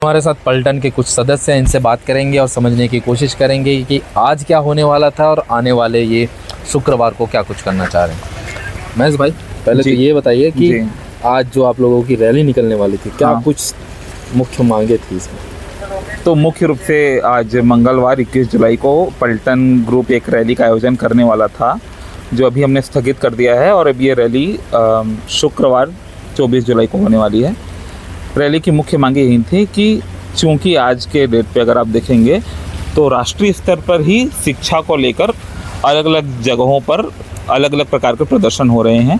हमारे साथ पलटन के कुछ सदस्य हैं, इनसे बात करेंगे और समझने की कोशिश करेंगे कि आज क्या होने वाला था और आने वाले ये शुक्रवार को क्या कुछ करना चाह रहे हैं। महेश भाई, पहले तो ये बताइए कि आज जो आप लोगों की रैली निकलने वाली थी, क्या कुछ मुख्य मांगे थी इसमें? तो मुख्य रूप से आज मंगलवार 21 जुलाई को पलटन ग्रुप एक रैली का आयोजन करने वाला था, जो अभी हमने स्थगित कर दिया है और अब ये रैली शुक्रवार 24 जुलाई को होने वाली है। रैली की मुख्य मांगे यही थी कि चूँकि आज के डेट पे अगर आप देखेंगे तो राष्ट्रीय स्तर पर ही शिक्षा को लेकर अलग अलग जगहों पर अलग अलग प्रकार के प्रदर्शन हो रहे हैं,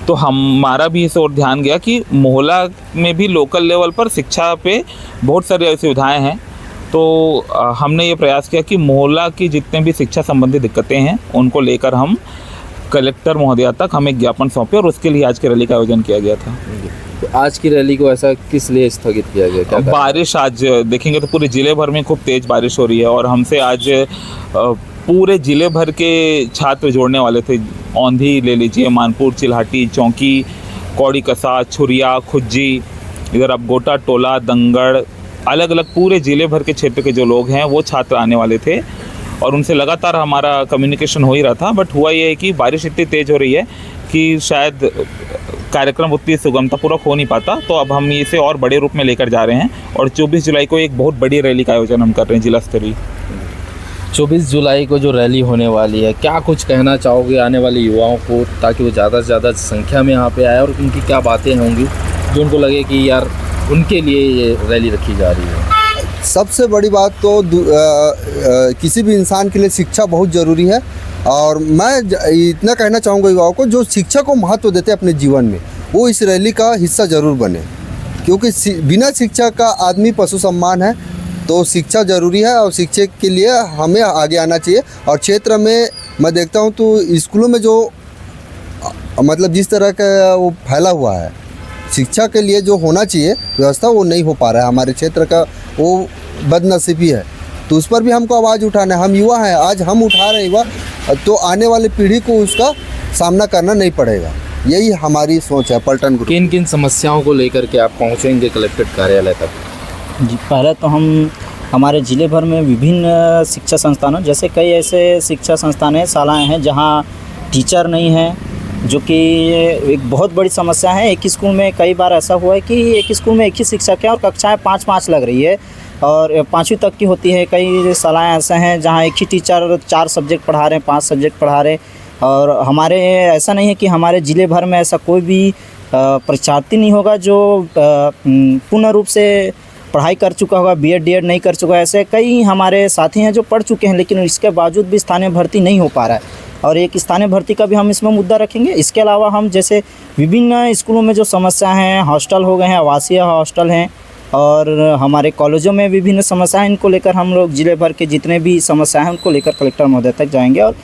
तो हमारा भी इस ओर ध्यान गया कि मोहल्ला में भी लोकल लेवल पर शिक्षा पे बहुत सारी असुविधाएं हैं। तो हमने ये प्रयास किया कि मोहल्ला की जितने भी शिक्षा संबंधी दिक्कतें हैं उनको लेकर हम कलेक्टर महोदया तक हम एक ज्ञापन सौंपे और उसके लिए आज की रैली का आयोजन किया गया था। तो आज की रैली को ऐसा किस लिए स्थगित किया गया? क्या बारिश, आज देखेंगे तो पूरे ज़िले भर में खूब तेज़ बारिश हो रही है और हमसे आज पूरे ज़िले भर के छात्र जोड़ने वाले थे। औंधी ले लीजिए, मानपुर, चिल्हाटी, चौकी, कौड़ी कसा, छुरिया, खुज्जी, इधर अब गोटा टोला, दंगड़, अलग अलग पूरे ज़िले भर के क्षेत्र के जो लोग हैं वो छात्र आने वाले थे और उनसे लगातार हमारा कम्युनिकेशन हो ही रहा था। बट हुआ ये है कि बारिश इतनी तेज़ हो रही है कि शायद कार्यक्रम उतनी सुगमतापूर्वक हो नहीं पाता, तो अब हम इसे और बड़े रूप में लेकर जा रहे हैं और 24 जुलाई को एक बहुत बड़ी रैली का आयोजन हम कर रहे हैं जिला स्तरीय। 24 जुलाई को जो रैली होने वाली है, क्या कुछ कहना चाहोगे आने वाले युवाओं को, ताकि वो ज़्यादा से ज़्यादा संख्या में यहाँ पे आए और उनकी क्या बातें होंगी जो उनको लगे कि यार उनके लिए ये रैली रखी जा रही है? सबसे बड़ी बात तो किसी भी इंसान के लिए शिक्षा बहुत ज़रूरी है और मैं इतना कहना चाहूँगा युवाओं को जो शिक्षा को महत्व देते हैं अपने जीवन में, वो इस रैली का हिस्सा ज़रूर बने, क्योंकि बिना शिक्षा का आदमी पशु सम्मान है। तो शिक्षा ज़रूरी है और शिक्षा के लिए हमें आगे आना चाहिए। और क्षेत्र में मैं देखता हूँ तो स्कूलों में जो मतलब जिस तरह का वो फैला हुआ है, शिक्षा के लिए जो होना चाहिए व्यवस्था वो नहीं हो पा रहा है। हमारे क्षेत्र का वो बदनसीबी है, तो उस पर भी हमको आवाज़ उठाना है। हम युवा हैं, आज हम उठा रहे युवा, तो आने वाली पीढ़ी को उसका सामना करना नहीं पड़ेगा। यही हमारी सोच है पलटन ग्रुप। किन किन समस्याओं को लेकर के आप पहुंचेंगे कलेक्ट्रेट कार्यालय तक? जी, पहले तो हम हमारे ज़िले भर में विभिन्न शिक्षा संस्थानों, जैसे कई ऐसे शिक्षा संस्थान हैं, शालाएँ हैं जहाँ टीचर नहीं हैं, जो कि एक बहुत बड़ी समस्या है। एक स्कूल में कई बार ऐसा हुआ है कि एक स्कूल में एक ही शिक्षक है और कक्षाएँ 5-5 लग रही है और 5वीं तक की होती है। कई शालाएँ ऐसे हैं जहाँ एक ही टीचर 4 सब्जेक्ट पढ़ा रहे हैं, 5 सब्जेक्ट पढ़ा रहे हैं। और हमारे ऐसा नहीं है कि हमारे ज़िले भर में ऐसा कोई भी परीक्षार्थी नहीं होगा जो पूर्ण रूप से पढ़ाई कर चुका होगा, बीएड डीएड नहीं कर चुका है। ऐसे कई हमारे साथी हैं जो पढ़ चुके हैं, लेकिन इसके बावजूद भी स्थानीय भर्ती नहीं हो पा रहा है और एक स्थानीय भर्ती का भी हम इसमें मुद्दा रखेंगे। इसके अलावा हम जैसे विभिन्न स्कूलों में जो समस्या हैं, हॉस्टल हो गए हैं, आवासीय हॉस्टल हैं और हमारे कॉलेजों में विभिन्न समस्याएं, इनको लेकर हम लोग ज़िले भर के जितने भी समस्याएं हैं उनको लेकर कलेक्टर महोदय तक जाएंगे और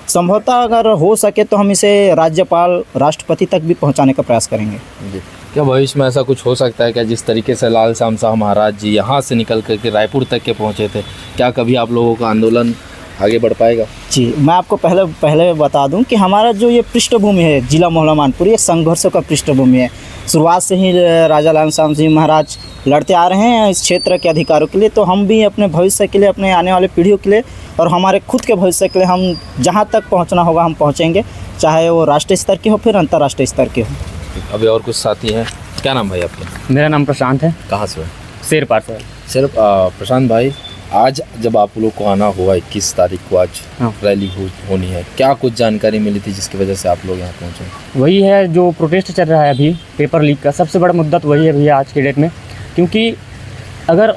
संभवतः अगर हो सके तो हम इसे राज्यपाल, राष्ट्रपति तक भी पहुंचाने का प्रयास करेंगे। क्या भविष्य में ऐसा कुछ हो सकता है क्या? जिस तरीके से लाल श्याम साह महाराज जी यहाँ से निकल करके रायपुर तक के पहुँचे थे, क्या कभी आप लोगों का आंदोलन आगे बढ़ पाएगा? जी, मैं आपको पहले बता दूं कि हमारा जो ये पृष्ठभूमि है जिला मोहल्ला मानपुर, ये संघर्षों का पृष्ठभूमि है। शुरुआत से ही राजा लाल श्याम जी महाराज लड़ते आ रहे हैं इस क्षेत्र के अधिकारों के लिए, तो हम भी अपने भविष्य के लिए, अपने आने वाले पीढ़ियों के लिए और हमारे खुद के भविष्य के लिए हम जहाँ तक पहुँचना होगा हम पहुँचेंगे, चाहे वो राष्ट्रीय स्तर के हो फिर अंतर्राष्ट्रीय स्तर के हो। अभी और कुछ साथी हैं, क्या नाम भाई आपका? मेरा नाम प्रशांत है। कहाँ से? शेरपार से। सिर्फ प्रशांत भाई, आज जब आप लोग को आना हुआ 21 तारीख को आज रैली होनी है, क्या कुछ जानकारी मिली थी जिसकी वजह से आप लोग यहाँ पहुँचे? वही है जो प्रोटेस्ट चल रहा है अभी पेपर लीक का, सबसे बड़ा मुद्दा तो वही है भैया आज के डेट में। क्योंकि अगर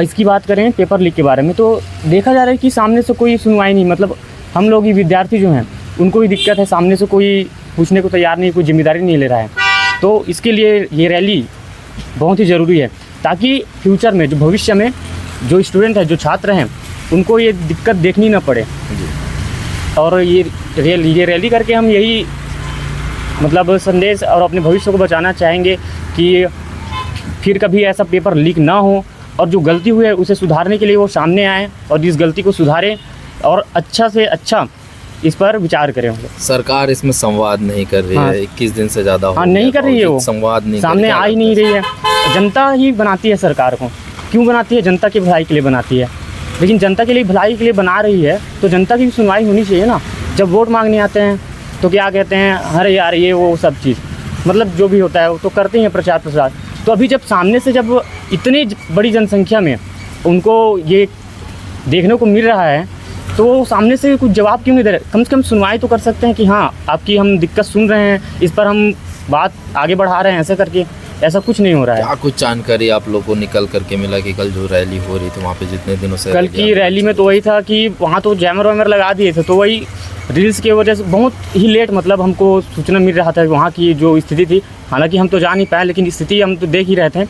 इसकी बात करें पेपर लीक के बारे में तो देखा जा रहा है कि सामने से कोई सुनवाई नहीं, मतलब हम लोग ही विद्यार्थी जो हैं उनको ही दिक्कत है, सामने से कोई पूछने को तैयार नहीं, कोई जिम्मेदारी नहीं ले रहा है। तो इसके लिए ये रैली बहुत ही ज़रूरी है ताकि फ्यूचर में, जो भविष्य में जो स्टूडेंट है, जो छात्र हैं, उनको ये दिक्कत देखनी ना पड़े। और ये रैली करके हम यही मतलब संदेश और अपने भविष्य को बचाना चाहेंगे कि फिर कभी ऐसा पेपर लीक ना हो और जो गलती हुई है उसे सुधारने के लिए वो सामने आए और इस गलती को सुधारें और अच्छा से अच्छा इस पर विचार करें हम लोग। सरकार इसमें संवाद नहीं कर रही हाँ। है, 21 दिन से ज़्यादा हो हाँ, गया, नहीं कर रही है वो, संवाद नहीं सामने आ ही नहीं रही है। जनता ही बनाती है सरकार को, क्यों बनाती है? जनता की भलाई के लिए बनाती है। लेकिन जनता के लिए भलाई के लिए बना रही है तो जनता की भी सुनवाई होनी चाहिए ना। जब वोट मांगने आते हैं तो क्या कहते हैं, अरे यार ये वो सब चीज़, मतलब जो भी होता है वो तो करते हैं प्रचार प्रसार। तो अभी जब सामने से जब इतनी बड़ी जनसंख्या में उनको ये देखने को मिल रहा है तो वो सामने से कुछ जवाब क्यों नहीं दे रहे? कम से कम सुनवाई तो कर सकते हैं कि हाँ आपकी हम दिक्कत सुन रहे हैं, इस पर हम बात आगे बढ़ा रहे हैं, ऐसे करके। ऐसा कुछ नहीं हो रहा है। क्या कुछ जानकारी आप लोगों को निकल करके मिला कि कल जो रैली हो रही थी वहाँ पे जितने दिनों से कल की रैली में तो वही था कि वहाँ तो जैमर वैमर लगा दिए थे, तो वही रील्स की वजह से बहुत ही लेट मतलब हमको सूचना मिल रहा था वहाँ की जो स्थिति थी। हालांकि हम तो जा नहीं पाए, लेकिन स्थिति हम तो देख ही रहे थे।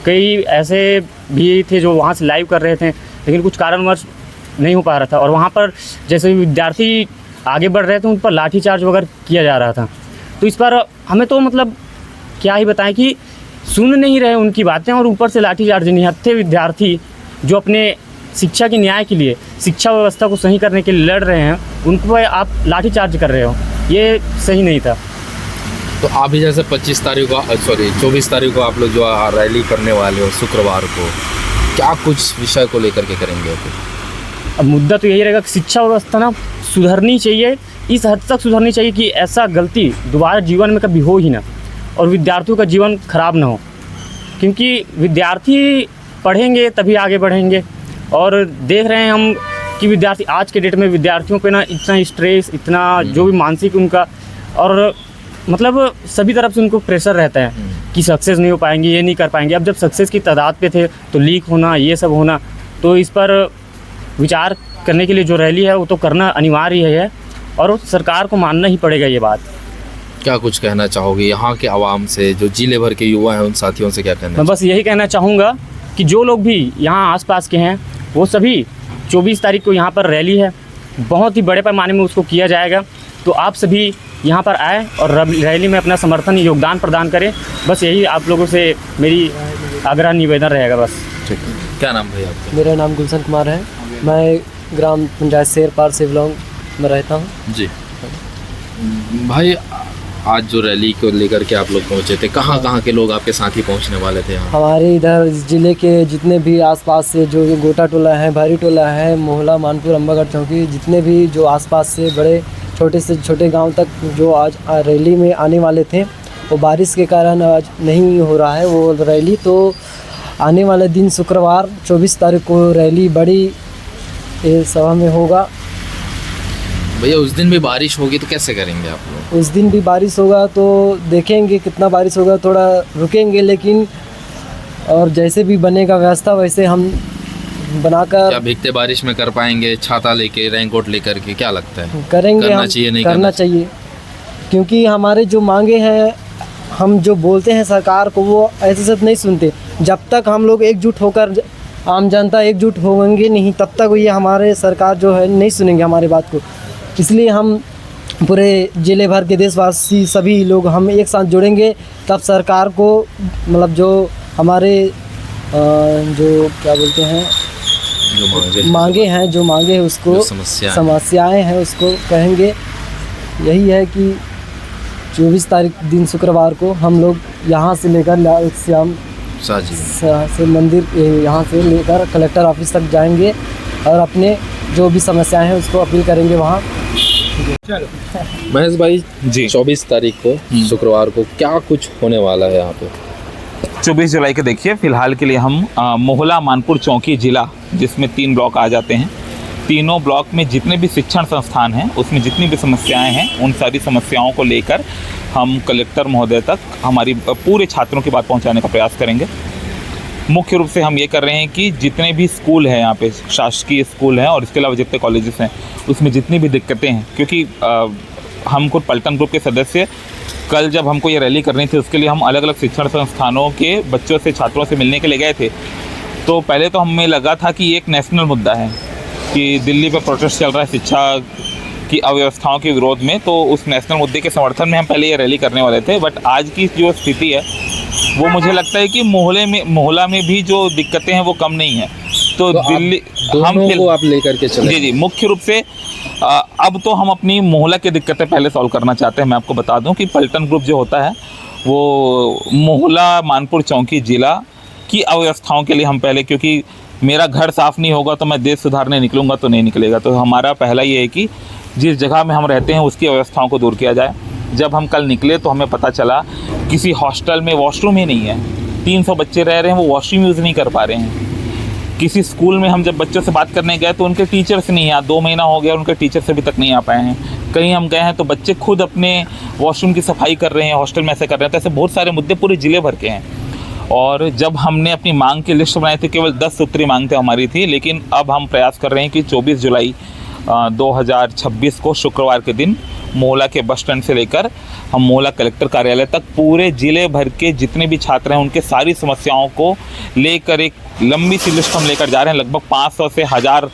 कई ऐसे भी थे जो वहाँ से लाइव कर रहे थे, लेकिन कुछ कारणवश नहीं हो पा रहा था। और वहाँ पर जैसे विद्यार्थी आगे बढ़ रहे थे उन पर लाठीचार्ज वगैरह किया जा रहा था। तो इस पर हमें तो मतलब क्या ही बताएं कि सुन नहीं रहे उनकी बातें, और ऊपर से लाठीचार्ज। निहत्थे विद्यार्थी जो अपने शिक्षा के न्याय के लिए, शिक्षा व्यवस्था को सही करने के लिए लड़ रहे हैं, उनको आप लाठीचार्ज कर रहे हो, ये सही नहीं था। तो अभी जैसे 24 तारीख को आप लोग जो रैली करने वाले हो शुक्रवार को, क्या कुछ विषय को लेकर के करेंगे? अब मुद्दा तो यही रहेगा कि शिक्षा व्यवस्था ना सुधरनी चाहिए, इस हद तक सुधरनी चाहिए कि ऐसा गलती दोबारा जीवन में कभी हो ही ना, और विद्यार्थियों का जीवन खराब ना हो। क्योंकि विद्यार्थी पढ़ेंगे तभी आगे बढ़ेंगे। और देख रहे हैं हम कि विद्यार्थी आज के डेट में विद्यार्थियों पे ना इतना स्ट्रेस, इतना जो भी मानसिक उनका, और मतलब सभी तरफ से उनको प्रेशर रहता है कि सक्सेस नहीं हो पाएंगे, ये नहीं कर पाएंगे। अब जब सक्सेस की तादाद पे थे तो लीक होना, ये सब होना, तो इस पर विचार करने के लिए जो रैली है वो तो करना अनिवार्य है, और सरकार को मानना ही पड़ेगा ये बात। क्या कुछ कहना चाहोगे यहाँ के आवाम से, जो जिले भर के युवा हैं, उन साथियों से क्या कहना? मैं बस यही कहना चाहूँगा कि जो लोग भी यहाँ आसपास के हैं वो सभी 24 तारीख को यहाँ पर रैली है, बहुत ही बड़े पैमाने में उसको किया जाएगा। तो आप सभी यहाँ पर आए और रैली में अपना समर्थन योगदान प्रदान करें। बस यही आप लोगों से मेरी आग्रह निवेदन रहेगा बस। ठीक, क्या नाम भाई आपका? मेरा नाम गुलशन कुमार है। मैं ग्राम पंचायत शेरपार सिवलौंग में रहता हूँ। जी भाई, आज जो रैली को लेकर के आप लोग पहुँचे थे, कहाँ के लोग आपके साथ ही पहुँचने वाले थे यहाँ? हमारे इधर ज़िले के जितने भी आसपास से जो गोटा टोला है, भारी टोला है, मोहला, मानपुर, अम्बागढ़ चौकी, जितने भी जो आसपास से बड़े छोटे से छोटे गांव तक जो आज रैली में आने वाले थे, वो बारिश के कारण आज नहीं हो रहा है वो रैली। तो आने वाले दिन शुक्रवार 24 तारीख को रैली बड़ी सभा में होगा। भैया उस दिन भी बारिश होगी तो कैसे करेंगे आप लोग? उस दिन भी बारिश होगा तो देखेंगे कितना बारिश होगा, थोड़ा रुकेंगे, लेकिन और जैसे भी बनेगा व्यवस्था वैसे हम बनाकर। क्या भीगते बारिश में कर पाएंगे, छाता लेके, रेनकोट लेकर के? क्या लगता है करेंगे? करना चाहिए नहीं करना चाहिए, क्योंकि हमारे जो मांगे हैं, हम जो बोलते हैं सरकार को, वो ऐसे सब नहीं सुनते। जब तक हम लोग एकजुट होकर, आम जनता एकजुट होंगे नहीं, तब तक ये हमारे सरकार जो है नहीं सुनेंगे हमारी बात को। इसलिए हम पूरे ज़िले भर के देशवासी सभी लोग हम एक साथ जुड़ेंगे, तब सरकार को मतलब जो हमारे जो क्या बोलते हैं, जो मांगे हैं, जो मांगे हैं उसको, समस्याएं हैं उसको कहेंगे। यही है कि 24 तारीख दिन शुक्रवार को हम लोग यहाँ से लेकर लाल श्याम से मंदिर, यहाँ से लेकर कलेक्टर ऑफिस तक जाएंगे और अपने जो भी समस्याएं हैं उसको अपील करेंगे वहाँ। महेश भाई जी, 24 तारीख को शुक्रवार को क्या कुछ होने वाला है यहाँ पे? 24 जुलाई को देखिए, फ़िलहाल के लिए हम मोहला, मानपुर चौकी जिला, जिसमें 3 ब्लॉक आ जाते हैं, तीनों ब्लॉक में जितने भी शिक्षण संस्थान हैं उसमें जितनी भी समस्याएं हैं, उन सारी समस्याओं को लेकर हम कलेक्टर महोदय तक हमारी पूरे छात्रों की बात पहुंचाने का प्रयास करेंगे। मुख्य रूप से हम ये कर रहे हैं कि जितने भी स्कूल हैं यहाँ पे, शासकीय स्कूल हैं और इसके अलावा जितने कॉलेजेस हैं, उसमें जितनी भी दिक्कतें हैं, क्योंकि हम खुद पलटन ग्रुप के सदस्य, कल जब हमको ये रैली करनी थी उसके लिए हम अलग अलग शिक्षण संस्थानों के बच्चों से, छात्रों से मिलने के लिए गए थे। तो पहले तो हमें लगा था कि ये एक नेशनल मुद्दा है कि दिल्ली पे प्रोटेस्ट चल रहा है शिक्षा की अव्यवस्थाओं के विरोध में, तो उस नेशनल मुद्दे के समर्थन में हम पहले ये रैली करने वाले थे। बट आज की जो स्थिति है वो मुझे लगता है कि मोहल्ला में भी जो दिक्कतें हैं वो कम नहीं है। तो दिल्ली दोनों को आप लेकर के चले। जी जी, मुख्य रूप से अब तो हम अपनी मोहल्ला की दिक्कतें पहले सॉल्व करना चाहते हैं। मैं आपको बता दूं कि पलटन ग्रुप जो होता है वो मोहल्ला मानपुर चौकी जिला की अव्यवस्थाओं के लिए हम पहले, क्योंकि मेरा घर साफ़ नहीं होगा तो मैं देश सुधारने निकलूँगा तो नहीं निकलेगा। तो हमारा पहला ये है कि जिस जगह में हम रहते हैं उसकी अव्यवस्थाओं को दूर किया जाए। जब हम कल निकले तो हमें पता चला किसी हॉस्टल में वॉशरूम ही नहीं है, 300 बच्चे रह रहे हैं, वो वॉशरूम यूज़ नहीं कर पा रहे हैं। किसी स्कूल में हम जब बच्चों से बात करने गए तो उनके टीचर्स नहीं हैं, 2 महीना हो गया उनके टीचर्स अभी तक नहीं आ पाए हैं। कहीं हम गए हैं तो बच्चे खुद अपने वॉशरूम की सफाई कर रहे हैं, हॉस्टल में ऐसे कर रहे हैं। तो ऐसे बहुत सारे मुद्दे पूरे ज़िले भर के हैं। और जब हमने अपनी मांग की लिस्ट बनाई थी, केवल 10 सूत्री मांग तो हमारी थी, लेकिन अब हम प्रयास कर रहे हैं कि 24 जुलाई 2026 को शुक्रवार के दिन मोहल्ला के बस स्टैंड से लेकर हम मोहल्ला कलेक्टर कार्यालय तक पूरे ज़िले भर के जितने भी छात्र हैं उनके सारी समस्याओं को लेकर एक लंबी सी लिस्ट हम लेकर जा रहे हैं। लगभग 500 से 1000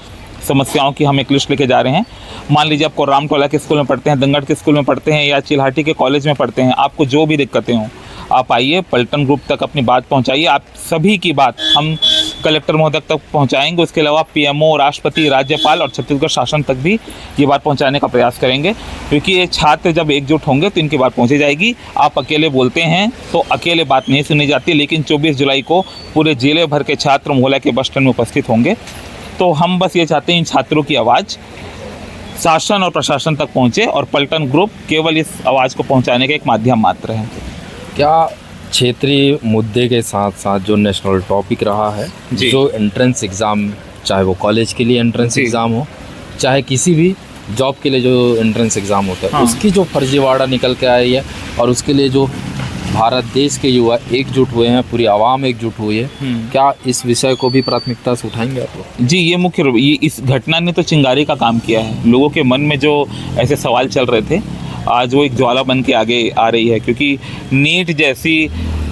समस्याओं की हम एक लिस्ट लेके जा रहे हैं। मान लीजिए आपको रामटोला के स्कूल में पढ़ते हैं, दंगट के स्कूल में पढ़ते हैं या चिल्हाटी के कॉलेज में पढ़ते हैं, आपको जो भी दिक्कतें हों आप आइए, पलटन ग्रुप तक अपनी बात पहुंचाइए। आप सभी की बात हम कलेक्टर महोदय तक पहुंचाएंगे। उसके अलावा पीएमओ, राष्ट्रपति, राज्यपाल और छत्तीसगढ़ शासन तक भी ये बात पहुंचाने का प्रयास करेंगे, क्योंकि ये छात्र जब एकजुट होंगे तो इनकी बात पहुंची जाएगी। आप अकेले बोलते हैं तो अकेले बात नहीं सुनी जाती, लेकिन 24 जुलाई को पूरे जिले भर के छात्र मोहल्ला के बस स्टैंड में उपस्थित होंगे। तो हम बस ये चाहते हैं इन छात्रों की आवाज़ शासन और प्रशासन तक पहुँचे और पलटन ग्रुप केवल इस आवाज़ को पहुँचाने का एक माध्यम मात्र है। क्या क्षेत्रीय मुद्दे के साथ साथ जो नेशनल टॉपिक रहा है, जी। जो एंट्रेंस एग्ज़ाम, चाहे वो कॉलेज के लिए एंट्रेंस जी। एग्ज़ाम हो, चाहे किसी भी जॉब के लिए जो एंट्रेंस एग्ज़ाम होता है, हाँ। उसकी जो फर्जीवाड़ा निकल के आई है और उसके लिए जो भारत देश के युवा एकजुट हुए हैं, पूरी आवाम एकजुट हुई है, क्या इस विषय को भी प्राथमिकता से उठाएंगे आप लोग? जी, ये मुख्य रूप ये इस घटना ने तो चिंगारी का काम किया है। लोगों के मन में जो ऐसे सवाल चल रहे थे, आज वो एक ज्वाला बन के आगे आ रही है, क्योंकि नीट जैसी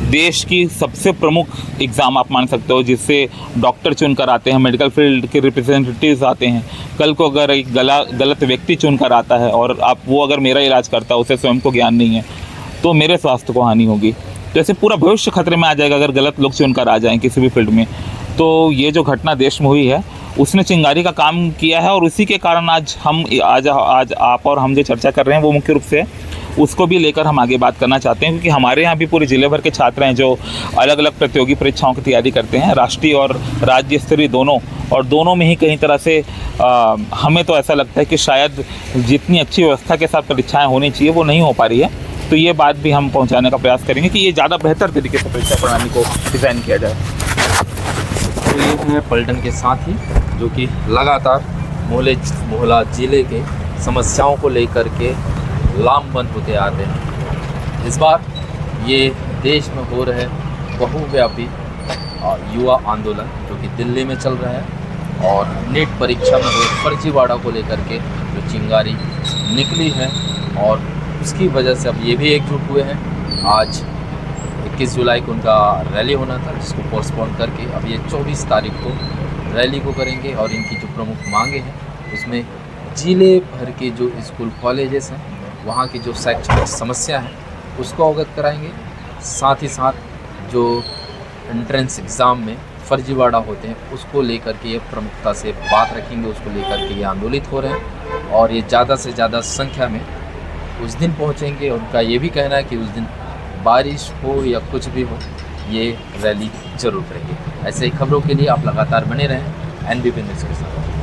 देश की सबसे प्रमुख एग्ज़ाम आप मान सकते हो, जिससे डॉक्टर चुनकर आते हैं, मेडिकल फील्ड के रिप्रेजेंटेटिव्स आते हैं। कल को अगर एक गलत व्यक्ति चुनकर आता है और वो अगर मेरा इलाज करता है, उसे स्वयं को ज्ञान नहीं है, तो मेरे स्वास्थ्य को हानि होगी। तो ऐसे पूरा भविष्य खतरे में आ जाएगा अगर गलत लोग चुनकर आ जाएं किसी भी फील्ड में। तो ये जो घटना देश में हुई है उसने चिंगारी का काम किया है, और उसी के कारण आज आप और हम जो चर्चा कर रहे हैं वो मुख्य रूप से उसको भी लेकर हम आगे बात करना चाहते हैं, क्योंकि हमारे यहाँ भी पूरे ज़िले भर के छात्र हैं जो अलग अलग प्रतियोगी परीक्षाओं की तैयारी करते हैं, राष्ट्रीय और राज्य स्तरीय दोनों, और दोनों में ही कहीं तरह से हमें तो ऐसा लगता है कि शायद जितनी अच्छी व्यवस्था के साथ परीक्षाएँ होनी चाहिए वो नहीं हो पा रही है। तो ये बात भी हम पहुँचाने का प्रयास करेंगे कि ये ज़्यादा बेहतर तरीके से परीक्षा प्रणाली को डिज़ाइन किया जाए। तो ये है पलटन के साथ ही जो कि लगातार मोहल्ला जिले के समस्याओं को लेकर के लामबंद होते आते हैं। इस बार ये देश में हो रहे बहुव्यापी युवा आंदोलन जो कि दिल्ली में चल रहा है, और नीट परीक्षा में हुए फर्जीवाड़ा को लेकर के जो चिंगारी निकली है, और उसकी वजह से अब ये भी एकजुट हुए हैं। आज 21 जुलाई को उनका रैली होना था, जिसको पोस्टपोन करके अब ये 24 तारीख को रैली को करेंगे, और इनकी जो प्रमुख मांगे हैं उसमें ज़िले भर के जो स्कूल कॉलेजेस हैं वहाँ की जो शैक्षणिक समस्या है उसको अवगत कराएंगे। साथ ही साथ जो एंट्रेंस एग्ज़ाम में फर्जीवाड़ा होते हैं उसको लेकर के ये प्रमुखता से बात रखेंगे, उसको लेकर के ये आंदोलित हो रहे हैं, और ये ज़्यादा से ज़्यादा संख्या में उस दिन पहुंचेंगे। उनका ये भी कहना है कि उस दिन बारिश हो या कुछ भी हो, ये रैली जरूर करेंगे। ऐसे ही खबरों के लिए आप लगातार बने रहें NBP न्यूज़ के साथ।